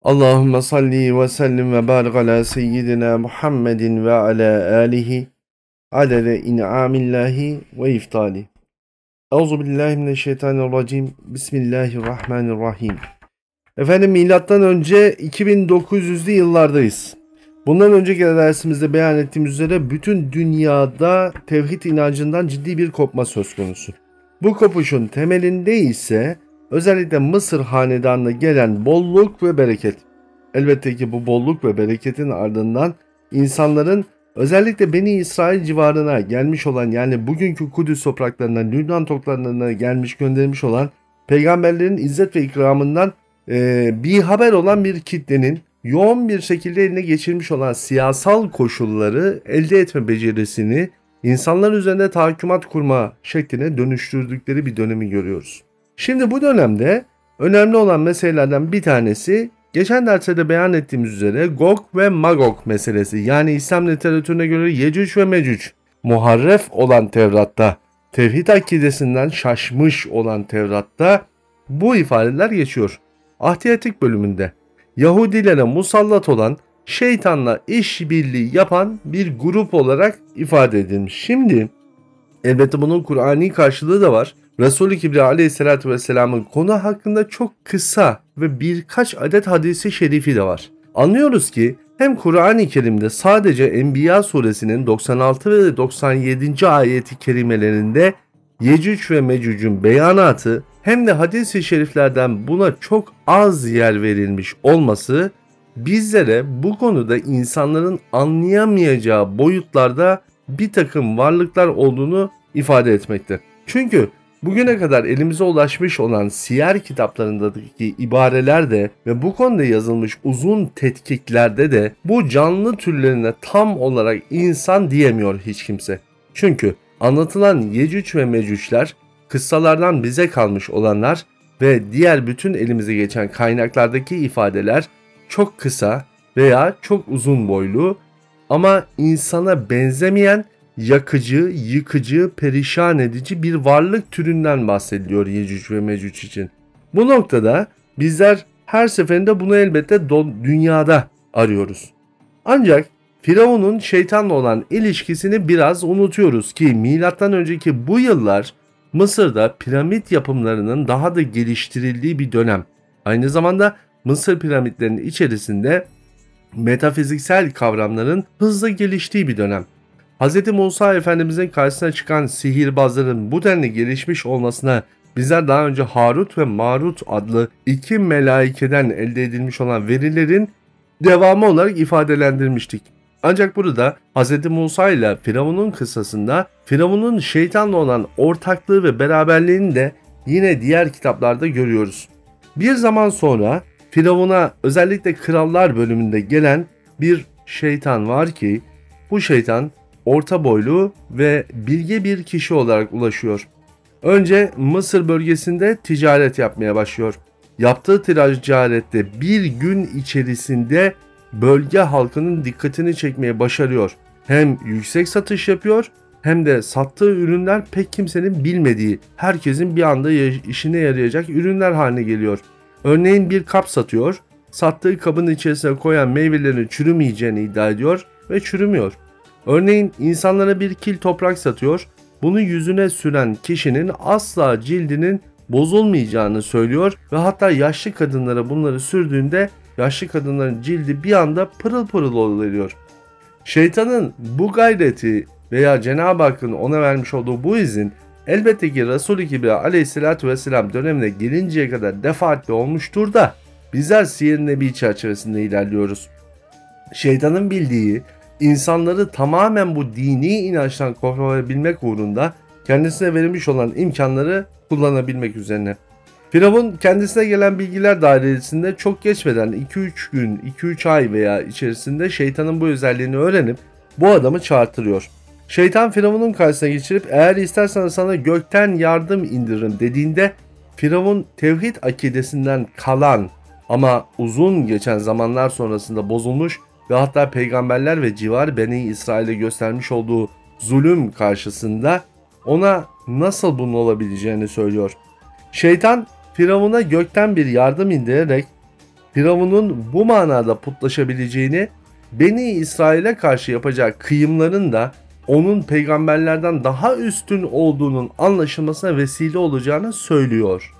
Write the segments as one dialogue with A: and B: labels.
A: Allahümme salli ve sellim ve barik ala seyyidina Muhammedin ve ala alihi adede in'amillahi ve iftali. Euzubillahimineşşeytanirracim. Bismillahirrahmanirrahim. Efendim milattan önce 2900'lü yıllardayız. Bundan önceki dersimizde beyan ettiğimiz üzere bütün dünyada tevhid inancından ciddi bir kopma söz konusu. Bu kopuşun temelinde ise özellikle Mısır hanedanına gelen bolluk ve bereket. Elbette ki bu bolluk ve bereketin ardından insanların özellikle Beni İsrail civarına gelmiş olan, yani bugünkü Kudüs topraklarına, Lübnan topraklarına gelmiş gönderilmiş olan peygamberlerin izzet ve ikramından bir haber olan bir kitlenin yoğun bir şekilde eline geçirmiş olan siyasal koşulları elde etme becerisini insanlar üzerinde tahakkümat kurma şekline dönüştürdükleri bir dönemi görüyoruz. Şimdi bu dönemde önemli olan meselelerden bir tanesi, geçen derste de beyan ettiğimiz üzere Gog ve Magog meselesi. Yani İslam literatürüne göre Yecüc ve Mecüc. Muharref olan Tevrat'ta, tevhid akidesinden şaşmış olan Tevrat'ta bu ifadeler geçiyor. Ahdiyatik bölümünde Yahudilere musallat olan, şeytanla işbirliği yapan bir grup olarak ifade edilmiş. Şimdi elbette bunun Kur'ani karşılığı da var. Resul-i Kibriya aleyhissalatü vesselamın konu hakkında çok kısa ve birkaç adet hadisi şerifi de var. Anlıyoruz ki hem Kur'an-ı Kerim'de sadece Enbiya suresinin 96 ve 97. ayeti kerimelerinde Yecüc ve Mecüc'ün beyanatı, hem de hadis-i şeriflerden buna çok az yer verilmiş olması bizlere bu konuda insanların anlayamayacağı boyutlarda bir takım varlıklar olduğunu ifade etmekte. Çünkü bugüne kadar elimize ulaşmış olan siyer kitaplarındaki ibareler de ve bu konuda yazılmış uzun tetkiklerde de bu canlı türlerine tam olarak insan diyemiyor hiç kimse. Çünkü anlatılan Yecüc ve Mecücler kıssalardan bize kalmış olanlar ve diğer bütün elimize geçen kaynaklardaki ifadeler çok kısa veya çok uzun boylu ama insana benzemeyen, yakıcı, yıkıcı, perişan edici bir varlık türünden bahsediliyor Yecüc ve Mecüc için. Bu noktada bizler her seferinde bunu elbette dünyada arıyoruz. Ancak Firavun'un şeytanla olan ilişkisini biraz unutuyoruz ki milattan önceki bu yıllar Mısır'da piramit yapımlarının daha da geliştirildiği bir dönem. Aynı zamanda Mısır piramitlerinin içerisinde metafiziksel kavramların hızla geliştiği bir dönem. Hz. Musa Efendimizin karşısına çıkan sihirbazların bu denli gelişmiş olmasına bizler daha önce Harut ve Marut adlı iki melaikeden elde edilmiş olan verilerin devamı olarak ifadelendirmiştik. Ancak burada Hz. Musa ile Firavun'un kıssasında Firavun'un şeytanla olan ortaklığı ve beraberliğini de yine diğer kitaplarda görüyoruz. Bir zaman sonra Firavun'a özellikle krallar bölümünde gelen bir şeytan var ki bu şeytan orta boylu ve bilge bir kişi olarak ulaşıyor. Önce Mısır bölgesinde ticaret yapmaya başlıyor. Yaptığı ticarette bir gün içerisinde bölge halkının dikkatini çekmeye başarıyor. Hem yüksek satış yapıyor hem de sattığı ürünler pek kimsenin bilmediği, herkesin bir anda işine yarayacak ürünler haline geliyor. Örneğin bir kap satıyor, sattığı kabın içerisine koyan meyvelerin çürümeyeceğini iddia ediyor ve çürümüyor. Örneğin insanlara bir kil toprak satıyor, bunu yüzüne süren kişinin asla cildinin bozulmayacağını söylüyor ve hatta yaşlı kadınlara bunları sürdüğünde yaşlı kadınların cildi bir anda pırıl pırıl oluyor. Şeytanın bu gayreti veya Cenab-ı Hakk'ın ona vermiş olduğu bu izin elbette ki Resul-i Kibriya aleyhissalatü vesselam dönemine gelinceye kadar defaatle olmuştur da bizler Siyer-i Nebi çerçevesinde ilerliyoruz. Şeytanın bildiği insanları tamamen bu dini inançtan koruyabilmek uğrunda kendisine verilmiş olan imkanları kullanabilmek üzerine. Firavun kendisine gelen bilgiler dairesinde çok geçmeden 2-3 gün, 2-3 ay veya içerisinde şeytanın bu özelliğini öğrenip bu adamı çağırtırıyor. Şeytan Firavun'un karşısına geçirip eğer istersen sana gökten yardım indiririm dediğinde Firavun tevhid akidesinden kalan ama uzun geçen zamanlar sonrasında bozulmuş ve hatta peygamberler ve civar Beni İsrail'e göstermiş olduğu zulüm karşısında ona nasıl bunun olabileceğini söylüyor. Şeytan Firavun'a gökten bir yardım indirerek Firavun'un bu manada putlaşabileceğini, Beni İsrail'e karşı yapacağı kıyımların da onun peygamberlerden daha üstün olduğunun anlaşılmasına vesile olacağını söylüyor.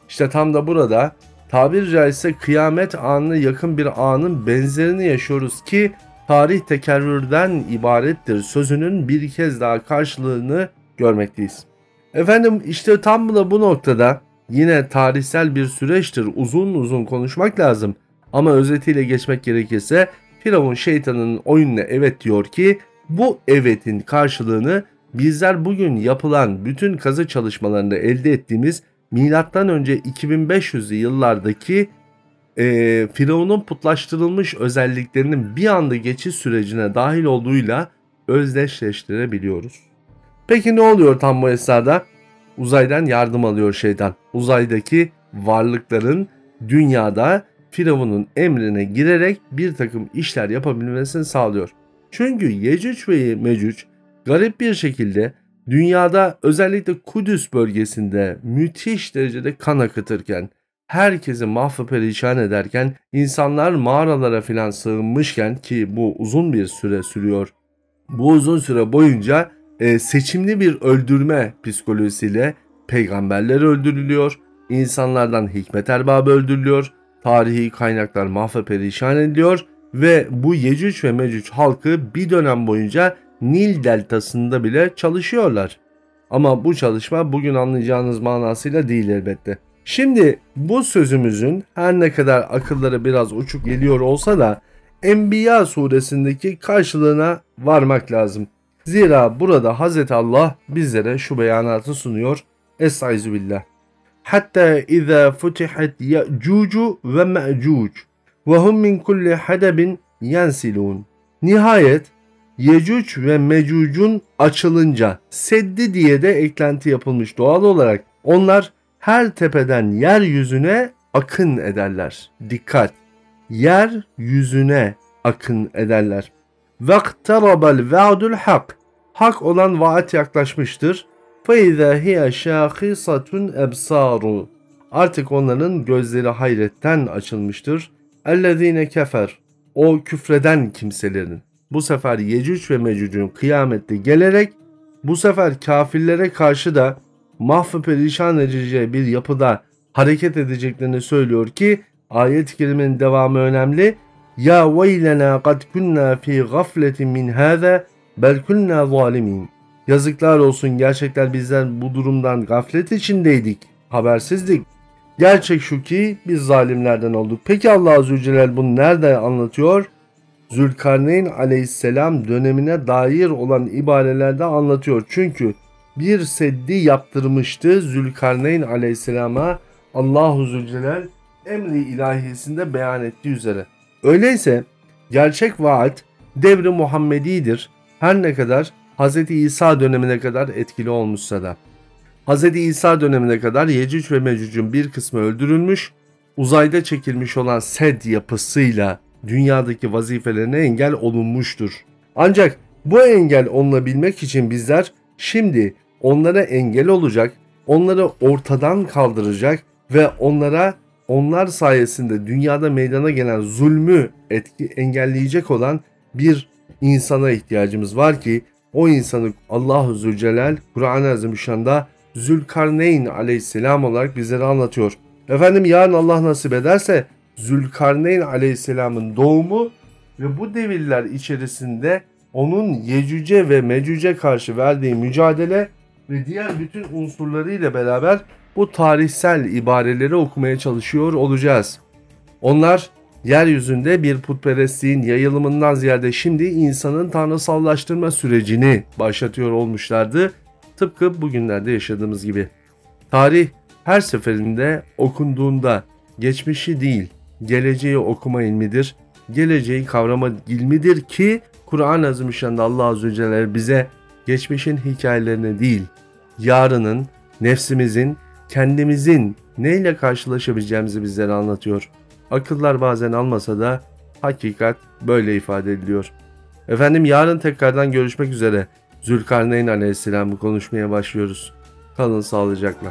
A: İşte tam da burada tabiri caizse kıyamet anına yakın bir anın benzerini yaşıyoruz ki tarih tekerrürden ibarettir sözünün bir kez daha karşılığını görmekteyiz. Efendim işte tam da bu noktada yine tarihsel bir süreçtir, uzun uzun konuşmak lazım ama özetiyle geçmek gerekirse Firavun şeytanının oyununa evet diyor ki bu evetin karşılığını bizler bugün yapılan bütün kazı çalışmalarında elde ettiğimiz milattan önce 2500'lü yıllardaki Firavun'un putlaştırılmış özelliklerinin bir anda geçiş sürecine dahil olduğuyla özdeşleştirebiliyoruz. Peki ne oluyor tam bu esnada? Uzaydan yardım alıyor şeytan. Uzaydaki varlıkların dünyada Firavun'un emrine girerek bir takım işler yapabilmesini sağlıyor. Çünkü Yecüc ve Mecüc garip bir şekilde dünyada özellikle Kudüs bölgesinde müthiş derecede kan akıtırken, herkesi mahvperişan ederken, insanlar mağaralara filan sığınmışken ki bu uzun bir süre sürüyor. Bu uzun süre boyunca seçimli bir öldürme psikolojisiyle peygamberler öldürülüyor, insanlardan hikmet erbabı öldürülüyor, tarihi kaynaklar mahvperişan ediliyor ve bu Yecüc ve Mecüc halkı bir dönem boyunca Nil deltasında bile çalışıyorlar. Ama bu çalışma bugün anlayacağınız manasıyla değil elbette. Şimdi bu sözümüzün her ne kadar akıllara biraz uçuk geliyor olsa da Enbiya suresindeki karşılığına varmak lazım. Zira burada Hz. Allah bizlere şu beyanatı sunuyor. Estağfirullah. Hatta izâ futihat Ya'cucu ve Ma'cuc ve hum min kulli hadabin yansilun. Nihayet Yecüc ve Mecüc'ün açılınca seddi diye de eklenti yapılmış doğal olarak. Onlar her tepeden yeryüzüne akın ederler. Dikkat! Yeryüzüne akın ederler. Vaktarabel va'dul hak. Hak olan vaat yaklaşmıştır. فَاِذَا هِيَ شَاخِصَةٌ اَبْصَارُ. Artık onların gözleri hayretten açılmıştır. اَلَّذ۪ينَ kefer. O küfreden kimselerin. Bu sefer Yecüc ve Mecüc'ün kıyamette gelerek bu sefer kafirlere karşı da mahvı perişan edeceği bir yapıda hareket edeceklerini söylüyor ki ayet-i kerimenin devamı önemli. Ya veylena kad kunna fi gafletin min hâzâ bel kunna zalimin. Yazıklar olsun, gerçekten bizler bu durumdan gaflet içindeydik, habersizdik. Gerçek şu ki biz zalimlerden olduk. Peki Allah Azze ve Celle bunu nerede anlatıyor? Zülkarneyn aleyhisselam dönemine dair olan ibarelerde anlatıyor. Çünkü bir seddi yaptırmıştı Zülkarneyn aleyhisselama Allah-u Zülcelal emri ilahisinde beyan ettiği üzere. Öyleyse gerçek vaat devri Muhammedi'dir. Her ne kadar Hz. İsa dönemine kadar etkili olmuşsa da. Hz. İsa dönemine kadar Yecüc ve Mecüc'ün bir kısmı öldürülmüş, uzayda çekilmiş olan sed yapısıyla dünyadaki vazifelerine engel olunmuştur. Ancak bu engel olunabilmek için bizler şimdi onlara engel olacak, onları ortadan kaldıracak ve onlar sayesinde dünyada meydana gelen zulmü engelleyecek olan bir insana ihtiyacımız var ki o insanı Allah-u Zülcelal Kur'an-ı Azimüşşan'da Zülkarneyn aleyhisselam olarak bizlere anlatıyor. Efendim yarın Allah nasip ederse Zülkarneyn aleyhisselamın doğumu ve bu devirler içerisinde onun Yecüce ve Mecüce karşı verdiği mücadele ve diğer bütün unsurlarıyla beraber bu tarihsel ibareleri okumaya çalışıyor olacağız. Onlar yeryüzünde bir putperestliğin yayılımından ziyade şimdi insanın tanrısallaştırma sürecini başlatıyor olmuşlardı. Tıpkı bugünlerde yaşadığımız gibi. Tarih her seferinde okunduğunda geçmişi değil, geleceği okuma ilmidir. Geleceği kavrama ilmidir ki Kur'an-ı Azimüşşan'da Allah Azze ve Celle bize geçmişin hikayelerini değil, yarının, nefsimizin, kendimizin neyle karşılaşabileceğimizi bizlere anlatıyor. Akıllar bazen almasa da hakikat böyle ifade ediliyor. Efendim yarın tekrardan görüşmek üzere. Zülkarneyn Aleyhisselam'ı konuşmaya başlıyoruz. Kalın sağlıcakla.